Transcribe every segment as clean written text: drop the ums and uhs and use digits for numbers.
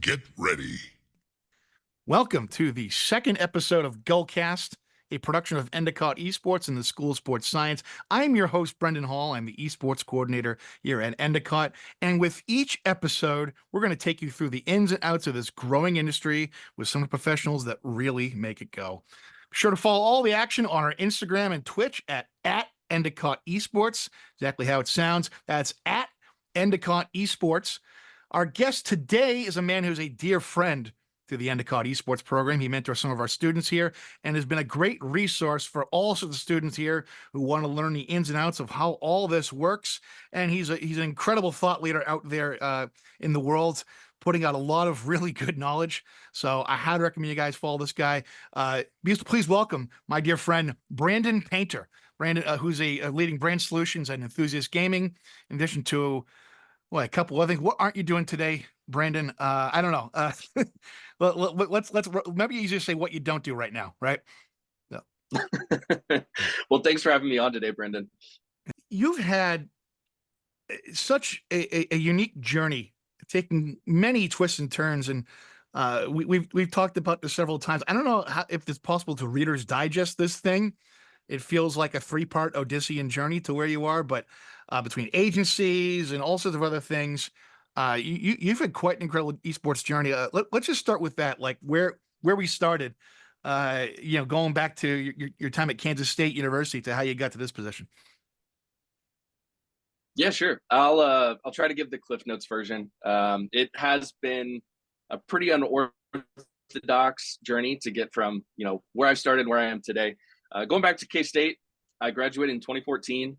Get ready. Welcome to the second episode of Gullcast, a production of Endicott Esports and the School of Sports Science. I'm your host, Brendan Hall. I'm the esports coordinator here at Endicott. And with each episode, we're going to take you through the ins and outs of this growing industry with some of the professionals that really make it go. Be sure to follow all the action on our Instagram and Twitch at Endicott Esports. Exactly how it sounds. That's at Endicott Esports. Our guest today is a man who's a dear friend to the Endicott Esports program. He mentors some of our students here and has been a great resource for all of the students here who want to learn the ins and outs of how all this works. And he's an incredible thought leader out there in the world, putting out a lot of really good knowledge. So I highly recommend you guys follow this guy. Please welcome my dear friend, Brandon Painter. Brandon, who's a leading brand solutions and Enthusiast Gaming, in addition to a couple other things. What aren't you doing today, Brandon? I don't know. Let's maybe you just say what you don't do right now, right? No. Well, thanks for having me on today, Brendan. You've had such a unique journey, taking many twists and turns, and we've talked about this several times. I don't know if it's possible to Reader's Digest this thing. It feels like a 3-part Odyssean journey to where you are, but between agencies and all sorts of other things, you've had quite an incredible esports journey. Let's just start with that, like where we started, going back to your time at Kansas State University to how you got to this position. Yeah, sure. I'll try to give the Cliff Notes version. It has been a pretty unorthodox journey to get from, where I started, where I am today. Going back to K-State, I graduated in 2014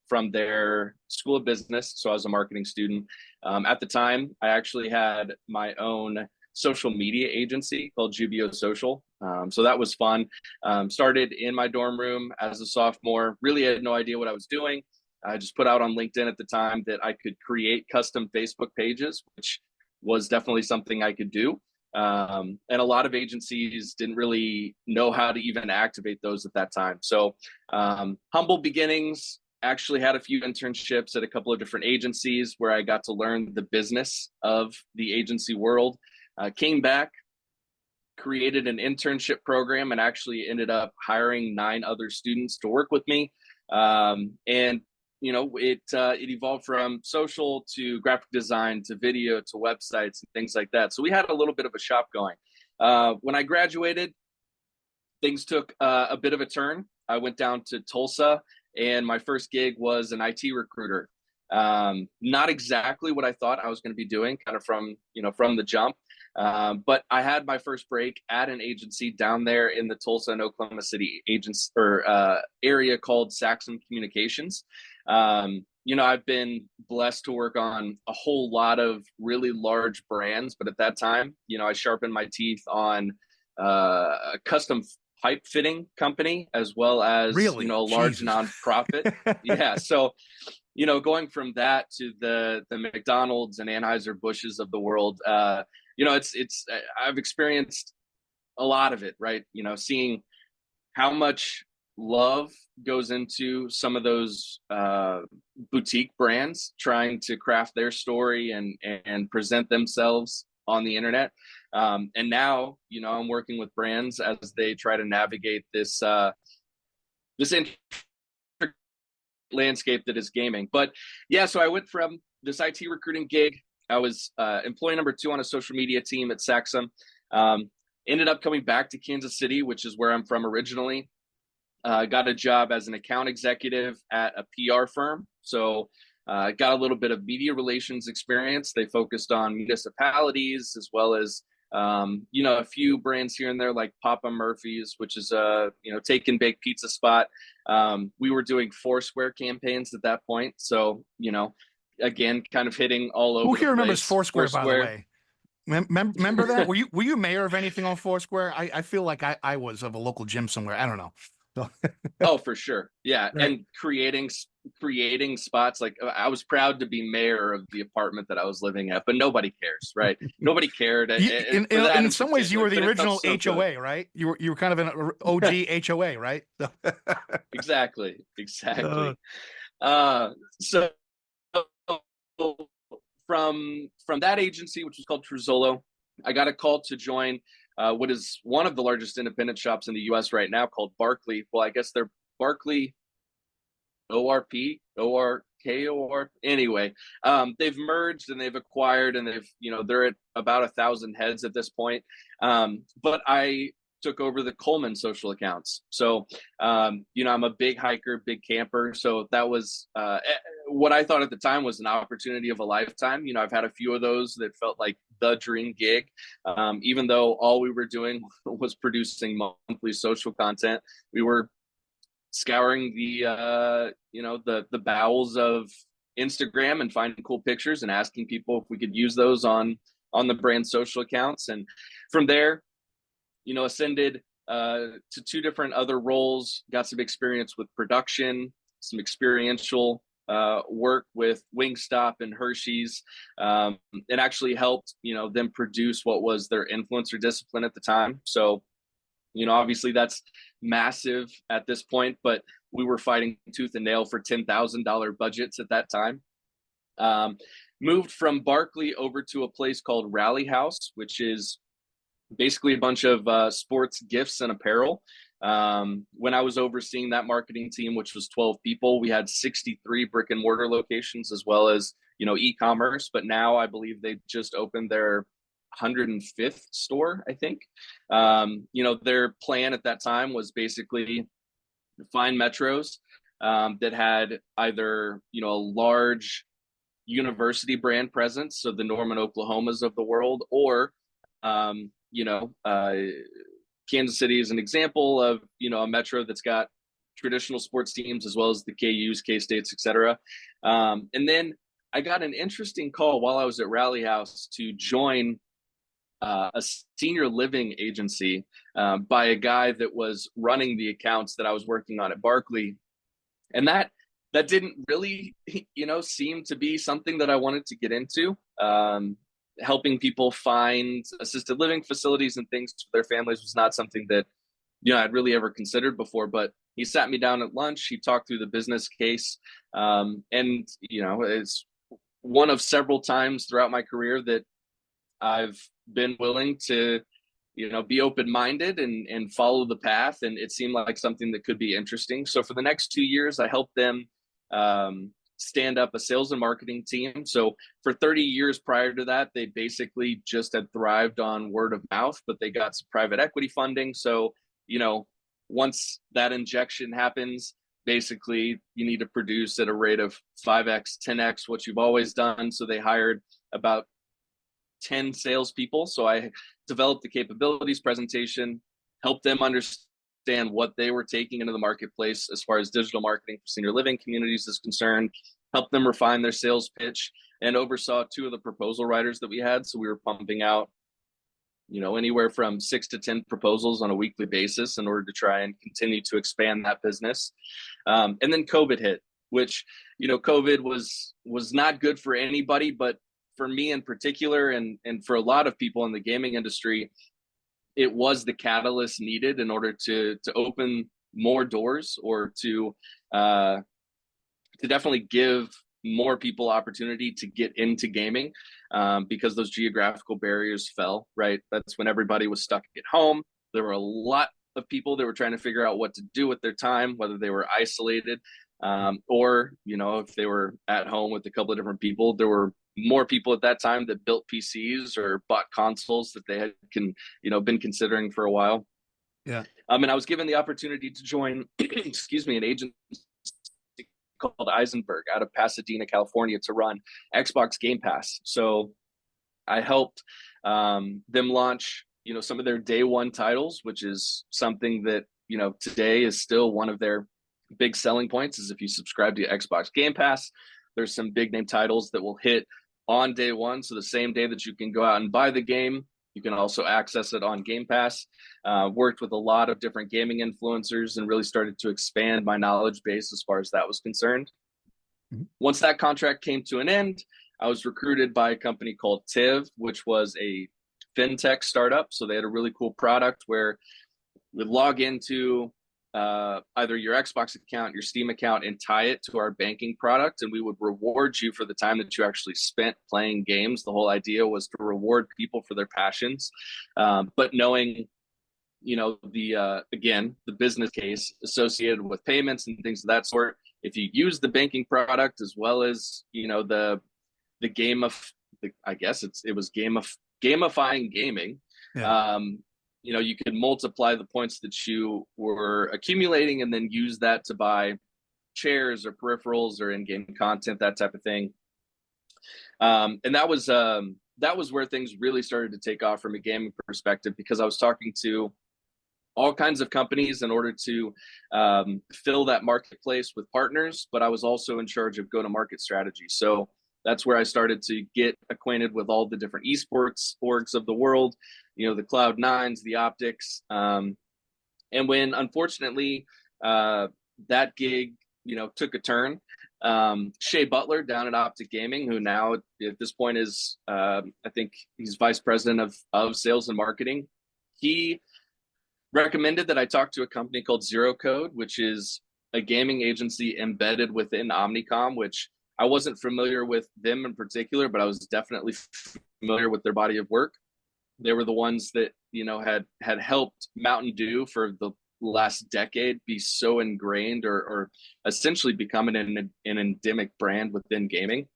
from their School of Business. So I was a marketing student. At the time, I actually had my own social media agency called Jubio Social. So that was fun. Started in my dorm room as a sophomore. Really had no idea what I was doing. I just put out on LinkedIn at the time that I could create custom Facebook pages, which was definitely something I could do. And a lot of agencies didn't really know how to even activate those at that time. So humble beginnings, actually had a few internships at a couple of different agencies where I got to learn the business of the agency world. Came back, created an internship program, and actually ended up hiring 9 other students to work with me. It evolved from social to graphic design to video to websites and things like that. So we had a little bit of a shop going. When I graduated, things took a bit of a turn. I went down to Tulsa, and my first gig was an IT recruiter. Not exactly what I thought I was going to be doing, kind of from the jump. But I had my first break at an agency down there in the Tulsa and Oklahoma City area called Saxon Communications. I've been blessed to work on a whole lot of really large brands, but at that time, I sharpened my teeth on a custom pipe fitting company as well as Really? a large Jesus. nonprofit. Yeah, so going from that to the McDonald's and Anheuser-Busch's of the world, it's I've experienced a lot of it, right? Seeing how much love goes into some of those boutique brands trying to craft their story and present themselves on the internet. And now, I'm working with brands as they try to navigate this landscape that is gaming. But yeah, so I went from this IT recruiting gig. I was employee number 2 on a social media team at Saxon. Ended up coming back to Kansas City, which is where I'm from originally. Got a job as an account executive at a PR firm. So got a little bit of media relations experience. They focused on municipalities as well as, a few brands here and there like Papa Murphy's, which is a, take and bake pizza spot. We were doing Foursquare campaigns at that point. So, again, kind of hitting all over. Who here remembers Foursquare, by the way? Remember that? Were you mayor of anything on Foursquare? I feel like I was, of a local gym somewhere. I don't know. So. Oh, for sure. Yeah. Right. And creating spots. Like, I was proud to be mayor of the apartment that I was living at, but nobody cares, right? Nobody cared. In some ways, you were the original HOA, good. right? You were kind of an OG HOA, right? Exactly. So from that agency, which was called Truzzolo, I got a call to join what is one of the largest independent shops in the U.S. right now, called Barkley. Well, I guess they're Barkley ORP, ORKOR. Anyway, they've merged and they've acquired, and they're at about 1,000 heads at this point. But I took over the Coleman social accounts. So, I'm a big hiker, big camper. So that was what I thought at the time was an opportunity of a lifetime. I've had a few of those that felt like the dream gig, even though all we were doing was producing monthly social content. We were scouring the bowels of Instagram and finding cool pictures and asking people if we could use those on the brand social accounts. And from there, ascended to two different other roles, got some experience with production, some experiential work with Wingstop and Hershey's, and actually helped, them produce what was their influencer discipline at the time. So, obviously that's massive at this point, but we were fighting tooth and nail for $10,000 budgets at that time. Moved from Barkley over to a place called Rally House, which is basically a bunch of sports gifts and apparel. When I was overseeing that marketing team, which was 12 people, we had 63 brick and mortar locations as well as, e-commerce. But now I believe they just opened their 105th store, I think. Their plan at that time was basically find metros that had either, a large university brand presence, so the Norman, Oklahomas of the world, or, Kansas City is an example of, a metro that's got traditional sports teams as well as the KUs, K-States, etc. And then I got an interesting call while I was at Rally House to join a senior living agency by a guy that was running the accounts that I was working on at Barkley. And that didn't really, seem to be something that I wanted to get into. Helping people find assisted living facilities and things for their families was not something that, I'd really ever considered before. But he sat me down at lunch. He talked through the business case. And, it's one of several times throughout my career that I've been willing to, be open-minded and follow the path. And it seemed like something that could be interesting. So for the next 2 years, I helped them stand up a sales and marketing team. So for 30 years prior to that, they basically just had thrived on word of mouth, but they got some private equity funding. So, once that injection happens, basically you need to produce at a rate of 5x, 10x what you've always done. So they hired about 10 salespeople. So I developed the capabilities presentation, helped them understand what they were taking into the marketplace as far as digital marketing for senior living communities is concerned, helped them refine their sales pitch, and oversaw 2 of the proposal writers that we had. So we were pumping out, anywhere from 6 to 10 proposals on a weekly basis in order to try and continue to expand that business. And then COVID hit, which, COVID was not good for anybody, but for me in particular, and for a lot of people in the gaming industry, it was the catalyst needed in order to open more doors, or to definitely give more people opportunity to get into gaming, because those geographical barriers fell, right? That's when everybody was stuck at home. There were a lot of people that were trying to figure out what to do with their time, whether they were isolated, or, if they were at home with a couple of different people. There were more people at that time that built PCs or bought consoles that they had been considering for a while. Yeah. And I was given the opportunity to join, an agency called Eisenberg out of Pasadena, California, to run Xbox Game Pass. So I helped them launch, some of their day one titles, which is something that, today is still one of their big selling points. Is if you subscribe to Xbox Game Pass, there's some big name titles that will hit on day one. So the same day that you can go out and buy the game, you can also access it on Game Pass. Worked with a lot of different gaming influencers and really started to expand my knowledge base as far as that was concerned. Mm-hmm. Once that contract came to an end, I was recruited by a company called TIV, which was a fintech startup. So they had a really cool product where we log into either your Xbox account, your Steam account, and tie it to our banking product, and we would reward you for the time that you actually spent playing games. The whole idea was to reward people for their passions, but knowing, the again, the business case associated with payments and things of that sort. If you use the banking product as well as the game of I guess it was gamifying gaming. Yeah. You could multiply the points that you were accumulating and then use that to buy chairs or peripherals or in-game content, that type of thing. And that was where things really started to take off from a gaming perspective, because I was talking to all kinds of companies in order to fill that marketplace with partners, but I was also in charge of go-to-market strategy. So that's where I started to get acquainted with all the different esports orgs of the world, the Cloud9s, the Optics. And when, unfortunately, that gig, took a turn, Shea Butler down at Optic Gaming, who now at this point is, I think he's vice president of sales and marketing. He recommended that I talk to a company called Zero Code, which is a gaming agency embedded within Omnicom, which I wasn't familiar with them in particular, but I was definitely familiar with their body of work. They were the ones that, had helped Mountain Dew for the last decade be so ingrained or essentially becoming an endemic brand within gaming.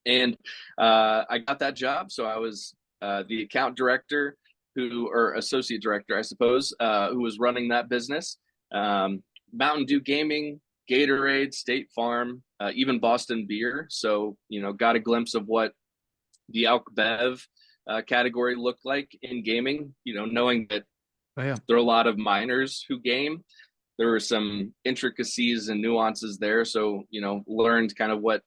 And I got that job. So I was the account director or associate director, I suppose, who was running that business. Mountain Dew Gaming, Gatorade, State Farm, even Boston Beer. So, got a glimpse of what the alc bev category looked like in gaming, knowing that there are a lot of minors who game. There were some intricacies and nuances there. So, learned kind of what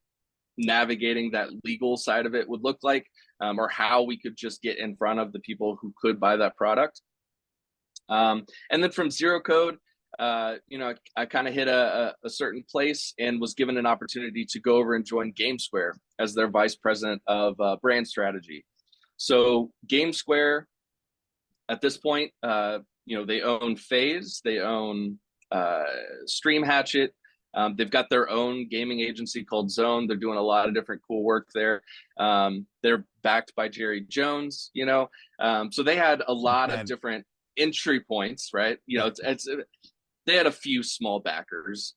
navigating that legal side of it would look like, or how we could just get in front of the people who could buy that product. And then from Zero Code, I kind of hit a certain place and was given an opportunity to go over and join GameSquare as their vice president of brand strategy. So GameSquare, at this point, they own FaZe, they own Stream Hatchet. They've got their own gaming agency called Zone. They're doing a lot of different cool work there. They're backed by Jerry Jones, so they had a lot of different entry points, right? They had a few small backers.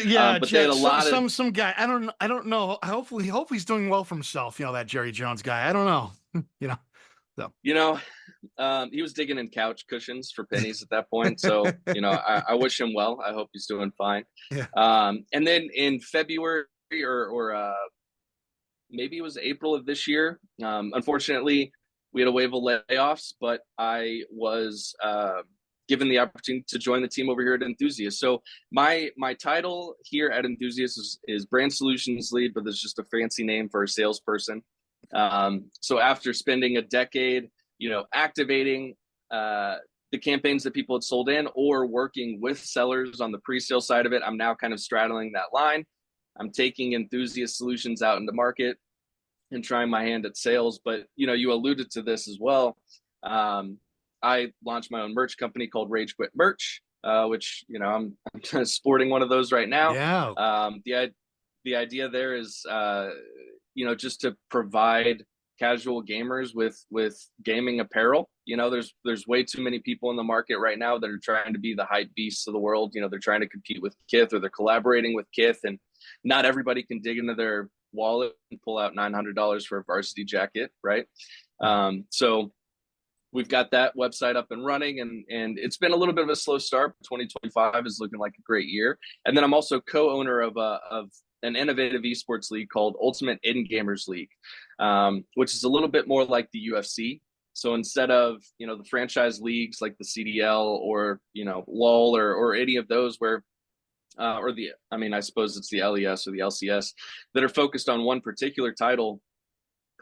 Yeah, but they had a lot of some guy. I don't know. Hopefully he's doing well for himself. That Jerry Jones guy. I don't know. So he was digging in couch cushions for pennies at that point. So I wish him well. I hope he's doing fine. Yeah. And then in February or maybe it was April of this year, unfortunately, we had a wave of layoffs, but I was given the opportunity to join the team over here at Enthusiast. So my title here at Enthusiast is brand solutions lead, but it's just a fancy name for a salesperson. So after spending a decade, activating the campaigns that people had sold in or working with sellers on the pre-sale side of it, I'm now kind of straddling that line. I'm taking Enthusiast solutions out into market and trying my hand at sales. But, you alluded to this as well. I launched my own merch company called Rage Quit Merch, which, I'm kind of sporting one of those right now. Yeah. The idea there is, just to provide casual gamers with gaming apparel. There's way too many people in the market right now that are trying to be the hype beasts of the world. They're trying to compete with Kith, or they're collaborating with Kith, and not everybody can dig into their wallet and pull out $900 for a varsity jacket, right? So we've got that website up and running, and it's been a little bit of a slow start. 2025 is looking like a great year. And then I'm also co-owner of an innovative esports league called Ultimate End Gamers League, which is a little bit more like the UFC. So instead of, the franchise leagues like the CDL or, LOL or any of those where, I suppose it's the LES or the LCS that are focused on one particular title,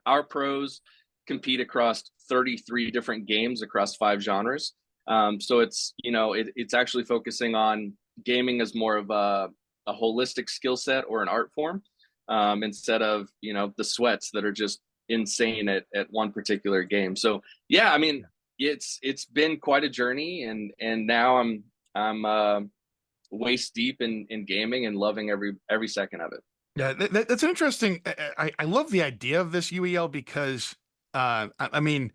our pros compete across 33 different games across 5 genres. So it's, it's actually focusing on gaming as more of a holistic skill set or an art form, instead of, the sweats that are just insane at one particular game. So yeah, it's been quite a journey, and now I'm I'm waist deep in gaming and loving every second of it. Yeah, that's interesting. I love the idea of this UEL because, I mean,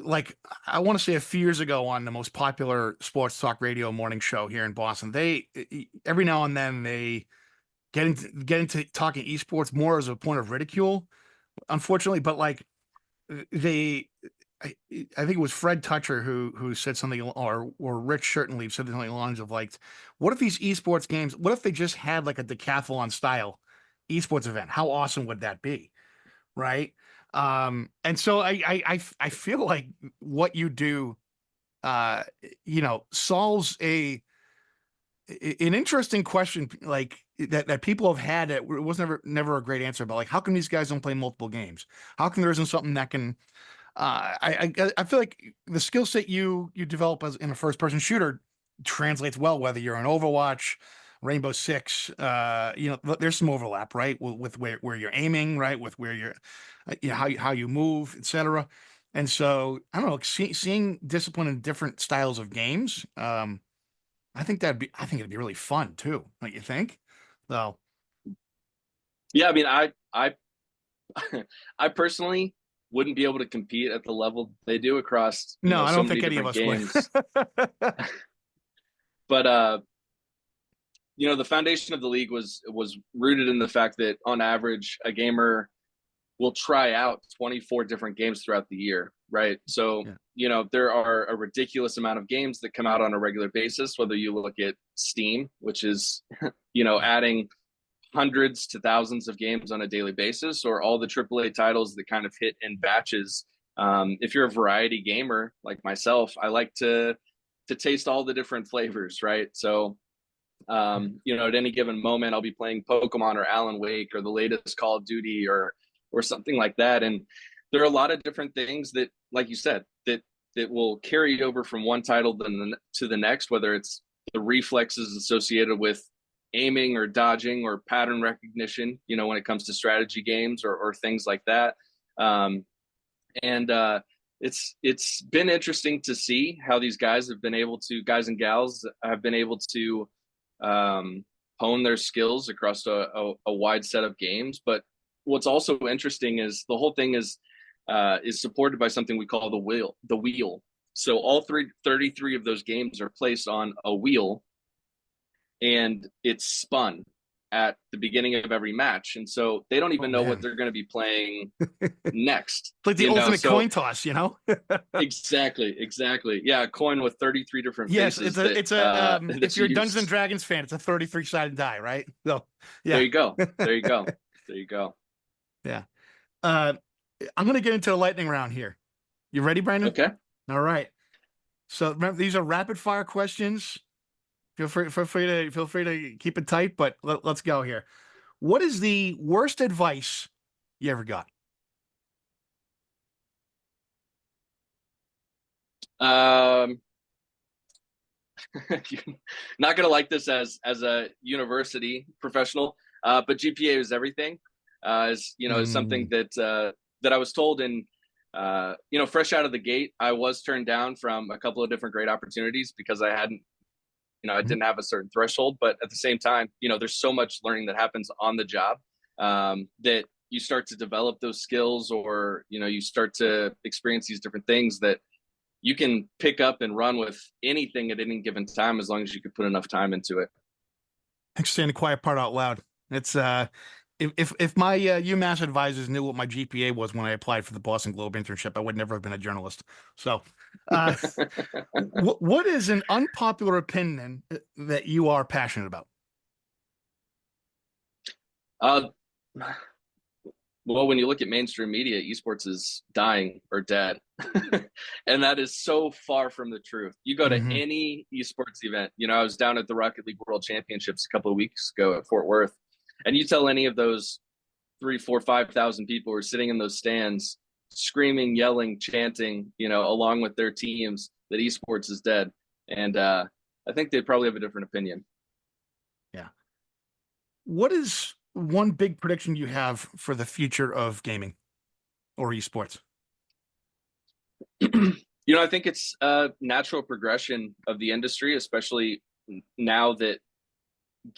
like I want to say a few years ago on the most popular sports talk radio morning show here in Boston, they every now and then they get into talking esports more as a point of ridicule, unfortunately. But like they, I, I think it was Fred Toucher who said something, or Rich Shirtenleaf said something along the lines of like, "What if these esports games? What if they just had like a decathlon style esports event? How awesome would that be?" Right? And so I feel like what you do, uh, solves an interesting question, like that people have had. It was never a great answer, but like, how come these guys don't play multiple games? How come there isn't something that can I feel like the skill set you develop as in a first person shooter translates well, whether you're on Overwatch, Rainbow Six. There's some overlap, right, with where you're aiming, right, with where you're, how you move, etc. And so I don't know, seeing discipline in different styles of games. I think it'd be really fun too. Don't you think? So Yeah, I mean, I I personally wouldn't be able to compete at the level they do across, no, I so don't many think any of different us would. games. But the foundation of the league was rooted in the fact that on average a gamer will try out 24 different games throughout the year, right? So, Yeah. there are a ridiculous amount of games that come out on a regular basis, whether you look at Steam, which is, adding hundreds to thousands of games on a daily basis, or all the AAA titles that kind of hit in batches. If you're a variety gamer like myself, I like to taste all the different flavors, right? So, at any given moment, I'll be playing Pokemon or Alan Wake or the latest Call of Duty or something like that. And there are a lot of different things that, like you said, that will carry over from one title to the next, whether it's the reflexes associated with aiming or dodging or pattern recognition, when it comes to strategy games or things like that. And it's been interesting to see how these guys and gals have been able to hone their skills across a wide set of games. But what's also interesting is the whole thing is supported by something we call the wheel. So all 33 of those games are placed on a wheel, and it's spun at the beginning of every match. And so they don't Oh even know what man, they're going to be playing next, it's like the ultimate So coin toss. exactly. Yeah, a coin with 33 different Yes, it's faces a that it's a if that's you're a Dungeons and used. Dragons fan, it's a 33 sided die, right? So There yeah. you go. There you go. There you go. Yeah. Uh I'm gonna get into a lightning round here. You ready, Brandon? Okay. All right. So remember, these are rapid fire questions. Feel free to keep it tight, but let's go here. What is the worst advice you ever got? Um, you're not gonna like this as a university professional, but GPA is everything. Is something Mm, that I was told, and fresh out of the gate, I was turned down from a couple of different great opportunities because I mhm. didn't have a certain threshold. But at the same time, there's so much learning that happens on the job, that you start to develop those skills, or you start to experience these different things that you can pick up and run with anything at any given time, as long as you could put enough time into it. Thanks for saying the quiet part out loud. It's if my UMass advisors knew what my GPA was when I applied for the Boston Globe internship, I would never have been a journalist. So, uh, what is an unpopular opinion that you are passionate about? uh, well, when you look at mainstream media, esports is dying or dead. And that is so far from the truth. You go to Hmm. any esports event, I was down at the Rocket League World Championships a couple of weeks ago at Fort Worth, and you tell any of those 3, 4, 5,000 people who are sitting in those stands, screaming, yelling, chanting, along with their teams, that esports is dead. And I think they probably have a different opinion. Yeah. What is one big prediction you have for the future of gaming or esports? I think it's a natural progression of the industry, especially now that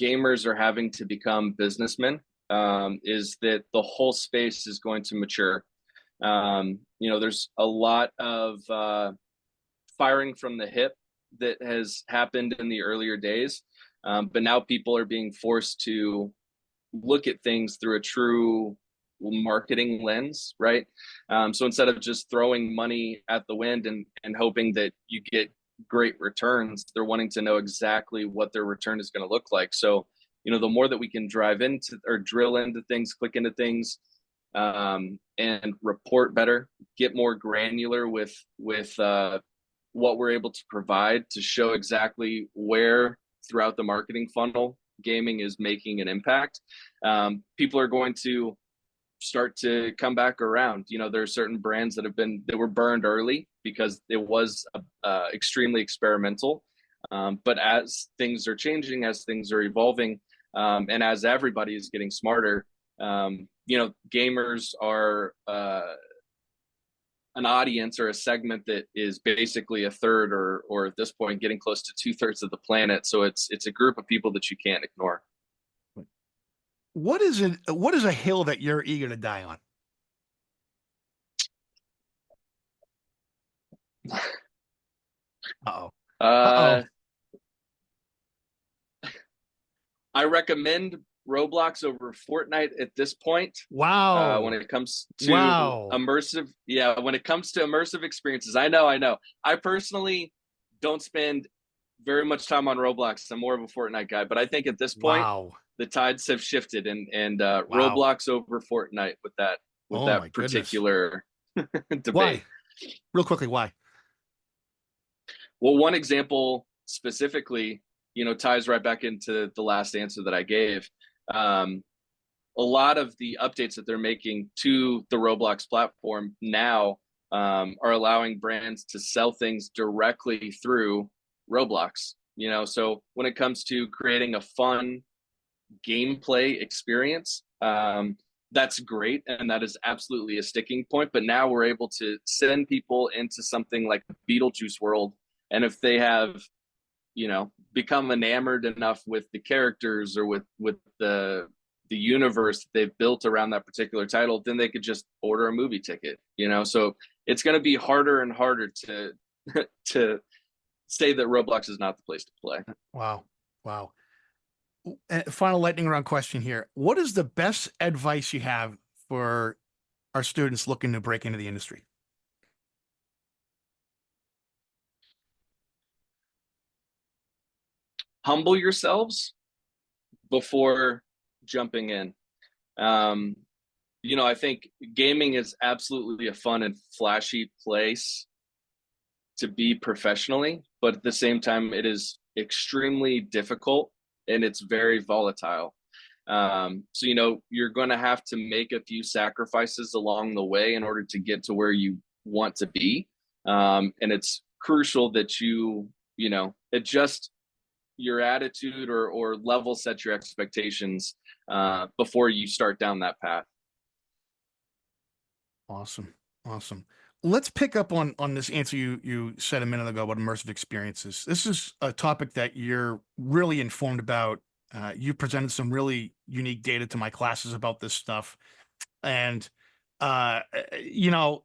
gamers are having to become businessmen. Is that the whole space is going to mature. There's a lot of firing from the hip that has happened in the earlier days, but now people are being forced to look at things through a true marketing lens, right? So instead of just throwing money at the wind and hoping that you get great returns, they're wanting to know exactly what their return is going to look like. So, the more that we can drive into or drill into things, click into things, and report better, get more granular with what we're able to provide to show exactly where throughout the marketing funnel gaming is making an impact. People are going to start to come back around. There are certain brands that were burned early because it was extremely experimental. But as things are changing, as things are evolving, and as everybody is getting smarter, gamers are an audience or a segment that is basically a third or at this point getting close to 2/3 of the planet. So it's a group of people that you can't ignore. What is it? What is a hill that you're eager to die on? Uh-oh. Uh-oh. Uh, I recommend Roblox over Fortnite at this point. When Wow. it comes to Wow. immersive, yeah, when it comes to immersive experiences, I know. I personally don't spend very much time on Roblox. I'm more of a Fortnite guy, but I think at this point Wow. the tides have shifted, and Wow. Roblox over Fortnite with Oh that my goodness. particular debate. Why? Real quickly, why? Well, one example specifically, ties right back into the last answer that I gave. Um, a lot of the updates that they're making to the Roblox platform now are allowing brands to sell things directly through Roblox. So when it comes to creating a fun gameplay experience, that's great, and that is absolutely a sticking point. But now we're able to send people into something like the Beetlejuice world, and if they have become enamored enough with the characters or with the universe they've built around that particular title, then they could just order a movie ticket. So it's going to be harder and harder to to say that Roblox is not the place to play. Wow. Wow. Final lightning round question here. What is the best advice you have for our students looking to break into the industry? Humble yourselves before jumping in. um I think gaming is absolutely a fun and flashy place to be professionally, but at the same time, it is extremely difficult and it's very volatile. So, you're going to have to make a few sacrifices along the way in order to get to where you want to be. And it's crucial that adjust your attitude or level set your expectations before you start down that path. Awesome. Awesome. Let's pick up on this answer you said a minute ago about immersive experiences. This is a topic that you're really informed about. You presented some really unique data to my classes about this stuff. And uh, you know,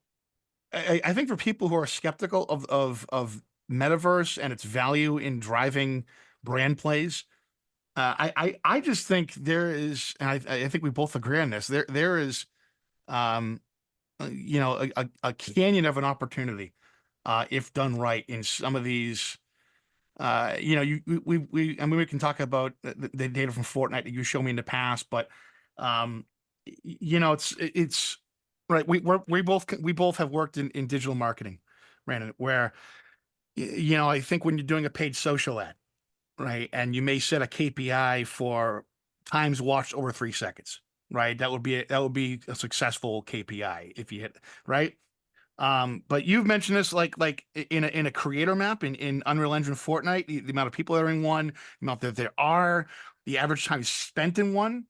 I think for people who are skeptical of metaverse and its value in driving brand plays, I just think there is, and I think we both agree on this. There is a canyon of an opportunity if done right in some of these. I mean, we can talk about the data from Fortnite that you showed me in the past, but um, it's right. We both have worked in digital marketing, Brandon, where I think when you're doing a paid social ad, right, and you may set a KPI for times watched over 3 seconds, right? That would be a successful KPI if you hit, right. But you've mentioned this like in a creator map in Unreal Engine Fortnite, the amount of people that are in one, the amount that there are, the average time spent in one,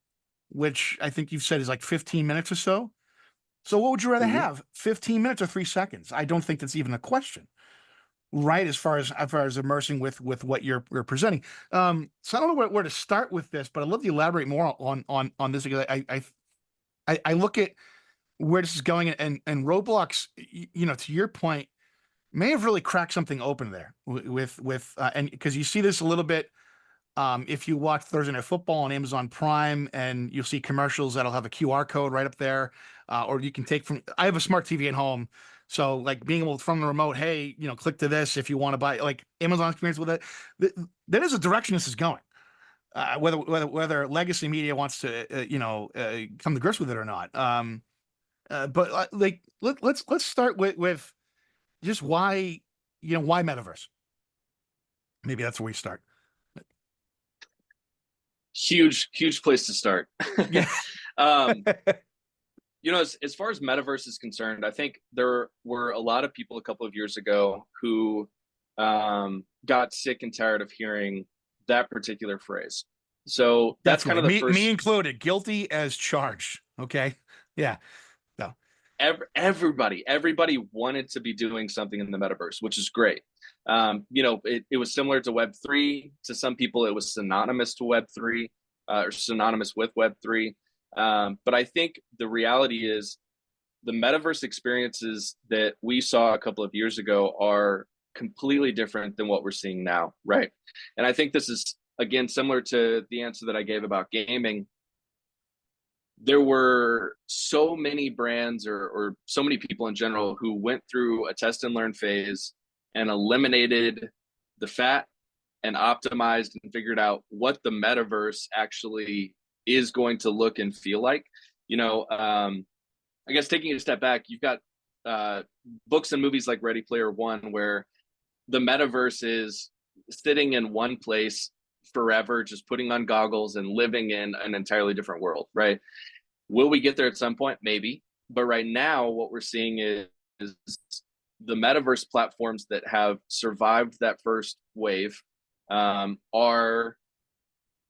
which I think you've said is like 15 minutes or so. So what would you rather Mhm. have? 15 minutes or 3 seconds? I don't think that's even a question, right? As far as immersing with what you're presenting. So I don't know where to start with this, but I'd love to elaborate more on this because I look at where this is going, and Roblox, to your point, may have really cracked something open there with and because you see this a little bit. If you watch Thursday Night Football on Amazon Prime, and you'll see commercials that'll have a QR code right up there, or you can take from. I have a smart TV at home, so like being able from the remote, hey, click to this if you want to buy, like Amazon experience with it. That is a direction this is going. Whether legacy media wants to, come to grips with it or not. But like let's start with just why metaverse. Maybe that's where we start. Huge place to start. Yeah. um, as far as metaverse is concerned, I think there were a lot of people a couple of years ago who got sick and tired of hearing that particular phrase. So that's kind Definitely. of the Me first. included. Guilty as charged. Okay. Yeah. No. Everybody wanted to be doing something in the metaverse, which is great. It was similar to Web3. To some people, it was synonymous to Web3, or synonymous with Web3. But I think the reality is the metaverse experiences that we saw a couple of years ago are completely different than what we're seeing now, right? And I think this is, again, similar to the answer that I gave about gaming. There were so many brands, or so many people in general, who went through a test and learn phase and eliminated the fat and optimized and figured out what the metaverse actually is going to look and feel like. I guess taking a step back, you've got books and movies like Ready Player One, where the metaverse is sitting in one place forever, just putting on goggles and living in an entirely different world, right? Will we get there at some point? Maybe. But right now, what we're seeing is the metaverse platforms that have survived that first wave are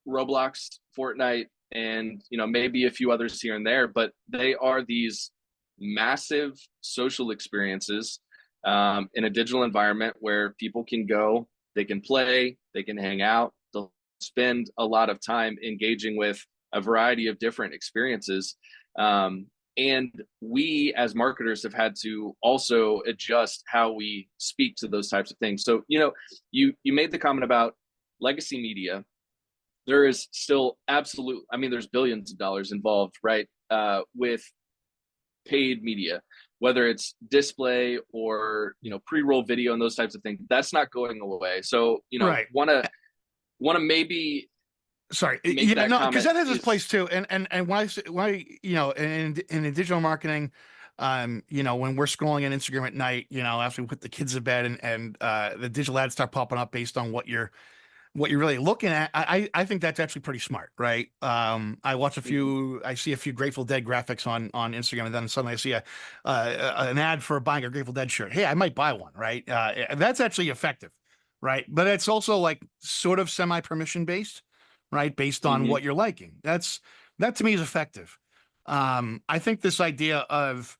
Roblox, Fortnite, and maybe a few others here and there. But they are these massive social experiences in a digital environment where people can go, they can play, they can hang out, they'll spend a lot of time engaging with a variety of different experiences. And we as marketers have had to also adjust how we speak to those types of things. So, you made the comment about legacy media. There is still there's billions of dollars involved, right? With paid media, whether it's display or pre-roll video and those types of things. That's not going away. So Right. want to maybe Sorry. make Yeah. that No, because comment that has its is. place too. And why in digital marketing, when we're scrolling on Instagram at night, after we put the kids to bed, and the digital ads start popping up based on what you're really looking at. I think that's actually pretty smart, right? Mhm. I see a few Grateful Dead graphics on Instagram, and then suddenly I see an ad for buying a Grateful Dead shirt. Hey, I might buy one, right? That's actually effective, right? But it's also like sort of semi permission based, right? Based on Mhm. what you're liking. That to me is effective. I think this idea of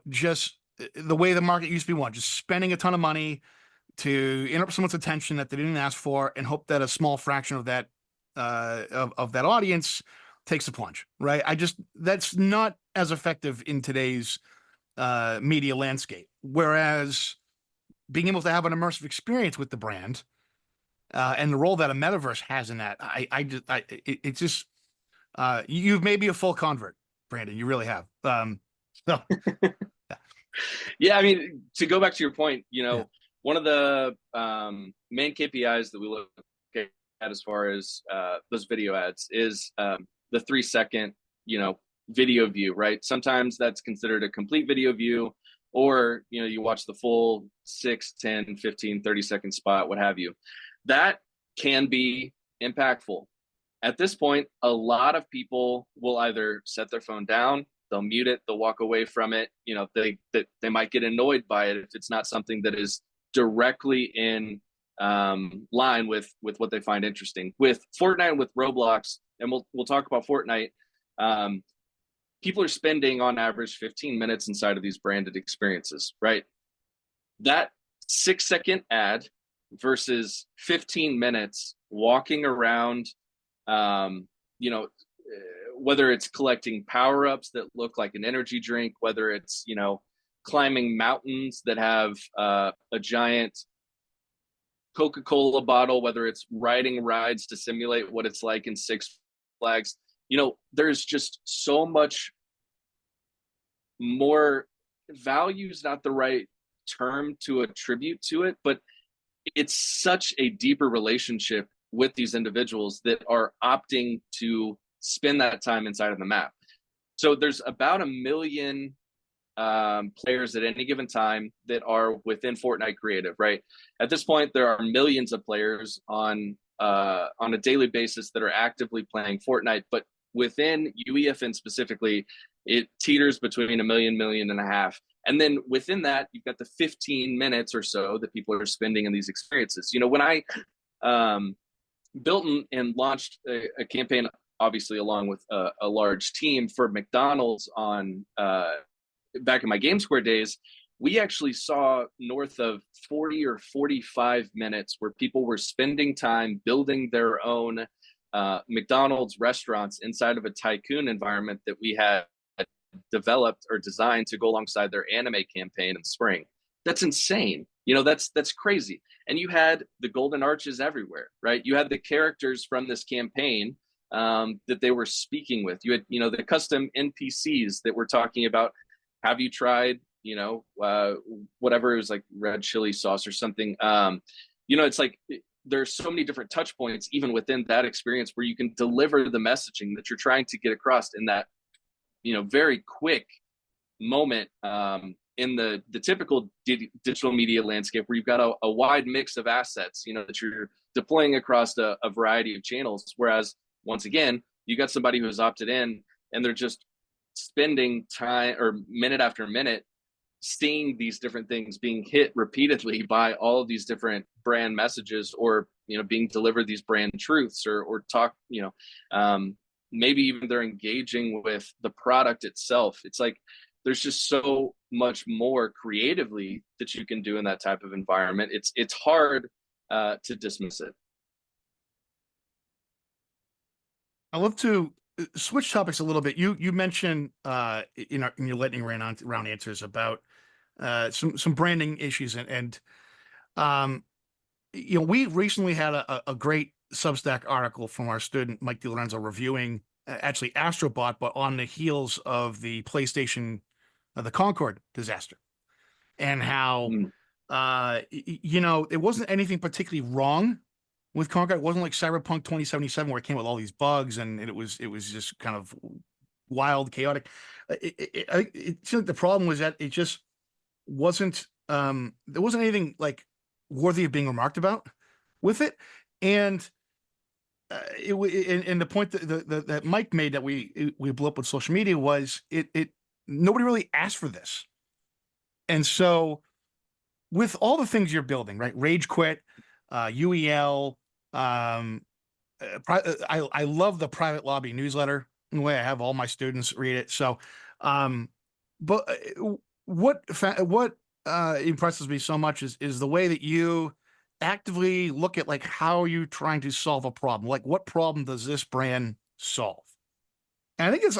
just the way the market used to be, one, just spending a ton of money to interrupt someone's attention that they didn't ask for, and hope that a small fraction of that of that audience takes the plunge, right? That's not as effective in today's media landscape. Whereas being able to have an immersive experience with the brand, and the role that a metaverse has in that, it's just you've made me a full convert, Brandon. You really have. So Yeah, to go back to your point, yeah, one of the main KPIs that we look at as far as those video ads is the 3 second, video view, right? Sometimes that's considered a complete video view, or, you watch the full 6, 10, 15, 30-second spot, what have you. That can be impactful. At this point, a lot of people will either set their phone down, they'll mute it, they'll walk away from it. They might get annoyed by it if it's not something that is directly in line with what they find interesting. With Fortnite and with Roblox, and we'll talk about Fortnite. Um, people are spending on average 15 minutes inside of these branded experiences, right? That 6-second ad versus 15 minutes walking around, you know, whether it's collecting power ups that look like an energy drink, whether it's, you know, climbing mountains that have a giant Coca-Cola bottle, whether it's riding rides to simulate what it's like in Six Flags, you know, there's just so much more. Value is not the right term to attribute to it, but it's such a deeper relationship with these individuals that are opting to spend that time inside of the map. So there's about 1 million players at any given time that are within Fortnite Creative, right? At this point, there are millions of players on a daily basis that are actively playing Fortnite, but within UEFN specifically, it teeters between 1 million, 1.5 million. And then within that, you've got the 15 minutes or so that people are spending in these experiences. You know, when I built and launched a campaign, obviously along with a large team for McDonald's on back in my Game Square days, we actually saw north of 40 or 45 minutes where people were spending time building their own McDonald's restaurants inside of a tycoon environment that we had developed or designed to go alongside their anime campaign in spring. That's insane. You know, that's crazy. And you had the golden arches everywhere, right? You had the characters from this campaign that they were speaking with. You had, you know, the custom NPCs that were talking about, have you tried, you know, whatever, it was like red chili sauce or something. You know, it's like there's so many different touch points even within that experience where you can deliver the messaging that you're trying to get across in that, you know, very quick moment in the typical digital media landscape where you've got a wide mix of assets, you know, that you're deploying across a variety of channels. Whereas once again, you got somebody who has opted in and they're just spending time or minute after minute seeing these different things being hit repeatedly by all of these different brand messages, or, you know, being delivered these brand truths, or talk, you know, maybe even they're engaging with the product itself. It's like there's just so much more creatively that you can do in that type of environment. It's hard to dismiss it. I love to switch topics a little bit. You mentioned in your lightning round answers about some branding issues, and you know, we recently had a great Substack article from our student Mike DiLorenzo reviewing actually Astrobot, but on the heels of the PlayStation the Concorde disaster, and how you know, it wasn't anything particularly wrong with Concorde. It wasn't like Cyberpunk 2077 where it came with all these bugs and it was just kind of wild, chaotic. It seemed like the problem was that it just wasn't there wasn't anything like worthy of being remarked about with it. And and the point that Mike made that we blew up with social media was it nobody really asked for this. And so with all the things you're building, right? Rage Quit, UEL, I love the private lobby newsletter. In the way I have all my students read it. So, but what impresses me so much is the way that you actively look at like how you trying to solve a problem. Like, what problem does this brand solve? And I think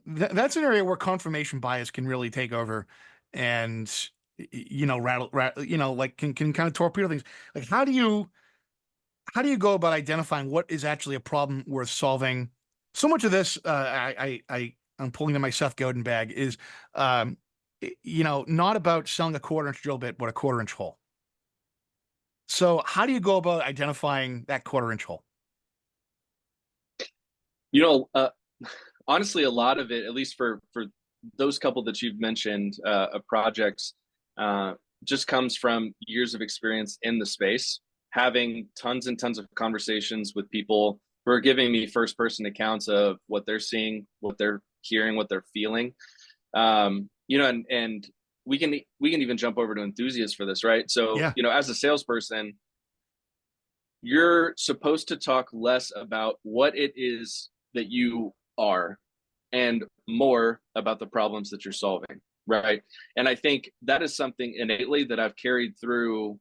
that's an area where confirmation bias can really take over, and you know, rattle, you know, like can kind of torpedo things. Like, how do you go about identifying what is actually a problem worth solving? So much of this, I'm pulling to my Seth Godin bag, is, you know, not about selling a 1/4-inch drill bit, but a 1/4-inch hole. So how do you go about identifying that 1/4-inch hole? You know, honestly, a lot of it, at least for those couple that you've mentioned of projects, just comes from years of experience in the space, having tons and tons of conversations with people who are giving me first person accounts of what they're seeing, what they're hearing, what they're feeling. You know, and we can even jump over to Enthusiast for this, right? So, Yeah. you know, as a salesperson, you're supposed to talk less about what it is that you are and more about the problems that you're solving, right? And I think that is something innately that I've carried through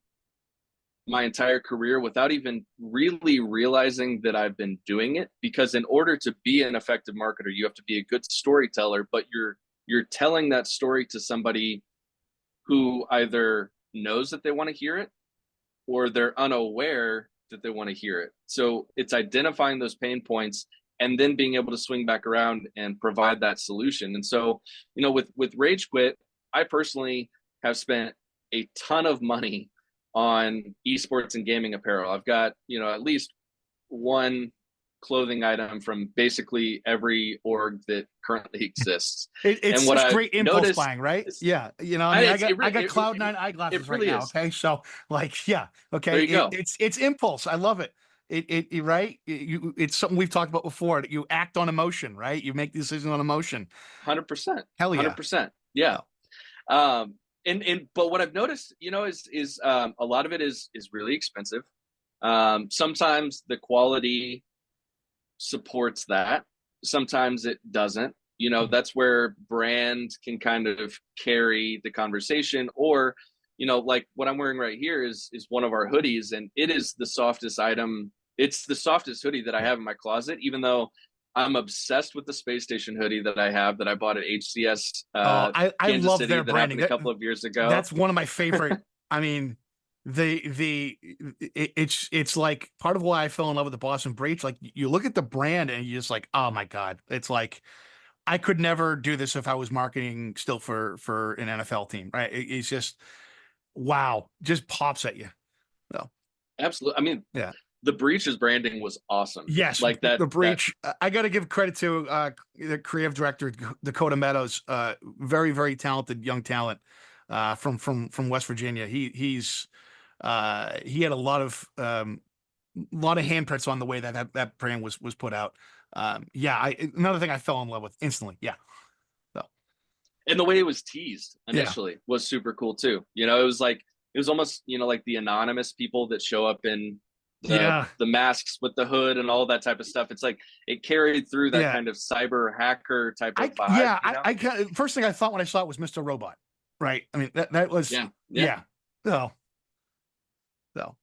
my entire career without even really realizing that I've been doing it. Because in order to be an effective marketer, you have to be a good storyteller, but you're telling that story to somebody who either knows that they want to hear it or they're unaware that they want to hear it. So it's identifying those pain points and then being able to swing back around and provide that solution. And so, with Rage Quit, I personally have spent a ton of money on esports and gaming apparel. I've got, at least one clothing item from basically every org that currently exists. It's And what just I've great impulse noticed buying, right? is, Yeah. I mean, I got Cloud9 it eyeglasses right really now. is. Okay. So like, yeah. There Okay. you go. It's impulse. I love it. Right. It's something we've talked about before. That you act on emotion, right? You make decisions on emotion. 100%. Hell yeah. 100%. Yeah. Oh, But what I've noticed, is a lot of it is really expensive. Sometimes the quality supports that. Sometimes it doesn't. That's where brand can kind of carry the conversation. Or, like what I'm wearing right here is one of our hoodies, and it is the softest item. It's the softest hoodie that I yeah. have in my closet, even though I'm obsessed with the space station hoodie that I have that I bought at HCS Oh, I Kansas love City their that branding. happened a couple of years ago. That's one of my favorite. I mean, it's like part of why I fell in love with the Boston Breach. Like you look at the brand and you're just like, oh my God. It's like I could never do this if I was marketing still for an NFL team, right? It's just wow, just pops at you. So Absolutely. I mean, yeah. the Breach's branding was awesome. Yes, Like that the that breach. I got to give credit to the creative director Dakota Meadows. Very very talented young talent from West Virginia. He had a lot of handprints on the way that brand was put out. Yeah, another thing I fell in love with instantly. Yeah, so and the way it was teased yeah, initially was super cool too. It was almost, like the anonymous people that show up in the yeah, the masks with the hood and all that type of stuff. It's like it carried through that yeah. kind of cyber hacker type of vibe, Yeah, first thing I thought when I saw it was Mr. Robot, right? I mean that was Yeah, yeah. yeah. So so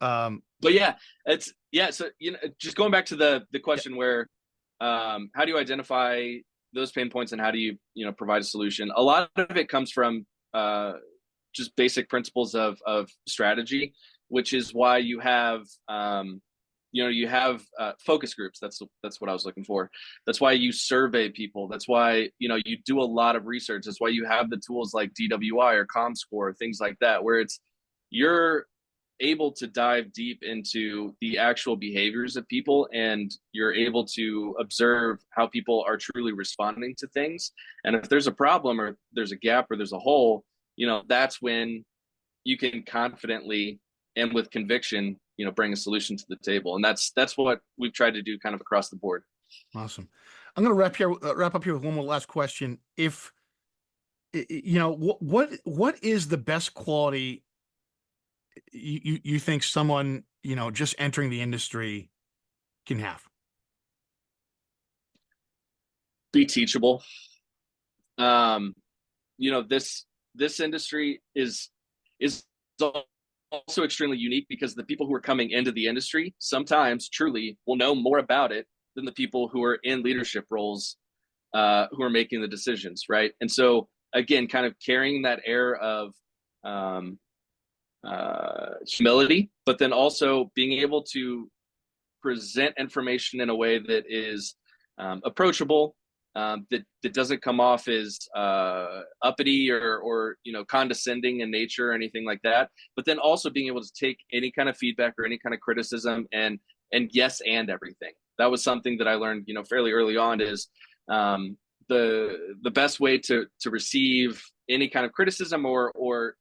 But yeah, it's yeah. So just going back to the question where, how do you identify those pain points and how do you provide a solution? A lot of it comes from just basic principles of strategy, which is why you have focus groups. That's what I was looking for. That's why you survey people. That's why you do a lot of research. That's why you have the tools like DWI or ComScore, things like that, where you're able to dive deep into the actual behaviors of people, and you're able to observe how people are truly responding to things. And if there's a problem or there's a gap or there's a hole, that's when you can confidently and with conviction bring a solution to the table. And that's what we've tried to do kind of across the board. awesome. I'm going to wrap up here with one more last question. If what is the best quality you think someone just entering the industry can have? Be teachable. um this industry is also extremely unique because the people who are coming into the industry sometimes truly will know more about it than the people who are in leadership roles, who are making the decisions, right? And so again, kind of carrying that air of um, humility, but then also being able to present information in a way that is approachable, that doesn't come off as uppity or condescending in nature or anything like that. But then also being able to take any kind of feedback or any kind of criticism and yes and everything. That was something that I learned fairly early on, is the best way to receive any kind of criticism or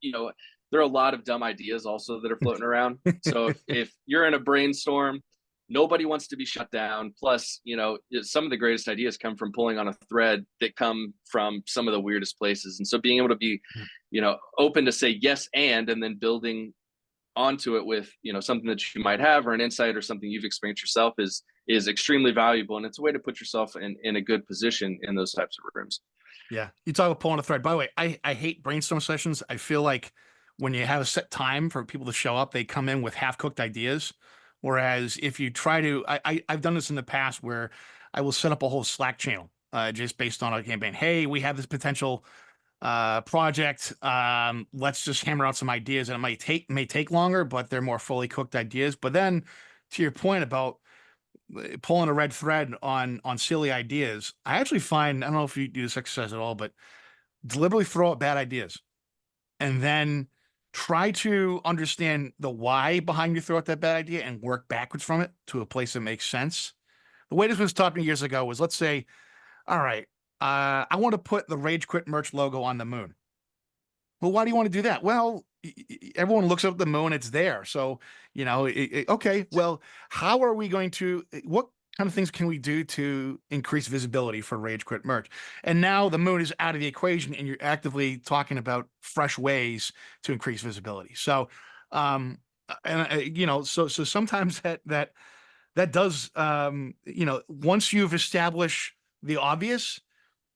there are a lot of dumb ideas also that are floating around. So if you're in a brainstorm, nobody wants to be shut down. Plus, some of the greatest ideas come from pulling on a thread that come from some of the weirdest places. And so being able to be, open to say yes and then building onto it with, something that you might have, or an insight, or something you've experienced yourself, is extremely valuable, and it's a way to put yourself in a good position in those types of rooms. Yeah. You talk about pulling a thread. By the way, I hate brainstorm sessions. I feel like when you have a set time for people to show up, they come in with half-cooked ideas. Whereas if you try to, I've done this in the past where I will set up a whole Slack channel just based on a campaign. Hey, we have this potential project. Let's just hammer out some ideas, and it may take longer, but they're more fully cooked ideas. But then to your point about pulling a red thread on silly ideas, I actually find, I don't know if you do this exercise at all, but deliberately throw out bad ideas and then try to understand the why behind you throw out that bad idea and work backwards from it to a place that makes sense. The way this was taught me years ago was, let's say, all right, I want to put the Rage Quit merch logo on the moon. Well, why do you want to do that? Well, everyone looks up at the moon, it's there. So, okay, well, how are we going to, what kind of things can we do to increase visibility for Rage Quit merch? And now the moon is out of the equation and you're actively talking about fresh ways to increase visibility. So, so sometimes that does, once you've established the obvious,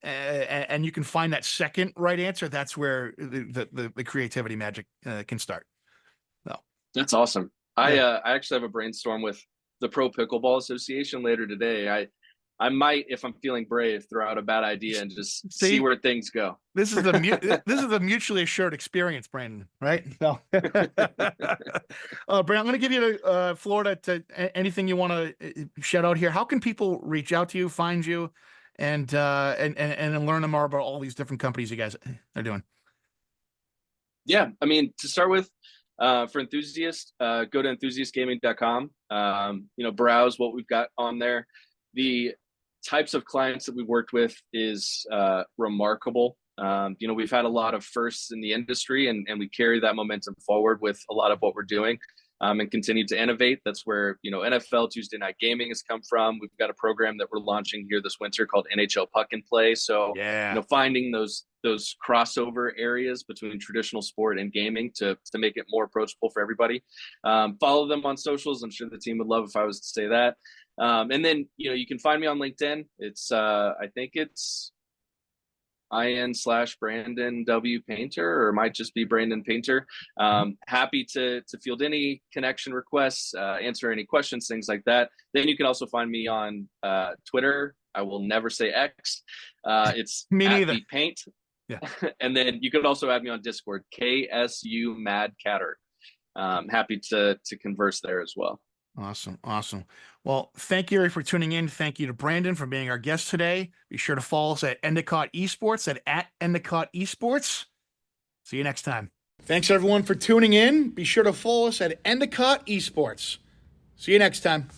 and you can find that second right answer, that's where the creativity magic can start. So That's awesome. I yeah. I actually have a brainstorm with the Pro Pickleball Association later today. I might, if I'm feeling brave, throw out a bad idea and just see See, where things go. this is a mutually assured experience, Brandon. Right? So, Brandon, I'm going to give you the Florida to anything you want to shout out here. How can people reach out to you, find you, and learn more about all these different companies you guys are doing? Yeah, I mean, to start with, for Enthusiast, go to enthusiastgaming.com. Browse what we've got on there. The types of clients that we've worked with is remarkable. We've had a lot of firsts in the industry, and we carry that momentum forward with a lot of what we're doing, and continue to innovate. That's where, NFL Tuesday Night Gaming has come from. We've got a program that we're launching here this winter called NHL Puck and Play. So, Yeah. finding those crossover areas between traditional sport and gaming to make it more approachable for everybody. Follow them on socials. I'm sure the team would love if I was to say that. And then, you can find me on LinkedIn. It's, I think it's IN/Brandon W Painter, or it might just be Brandon Painter. Happy to field any connection requests, answer any questions, things like that. Then you can also find me on Twitter. I will never say X. It's Me at neither. Paint. Yeah. And then you could also add me on Discord, KSU Mad Catter. Happy to converse there as well. Awesome. Well, thank you for tuning in. Thank you to Brandon for being our guest today. Be sure to follow us at Endicott Esports at Endicott Esports. See you next time. Thanks everyone for tuning in. Be sure to follow us at Endicott Esports. See you next time.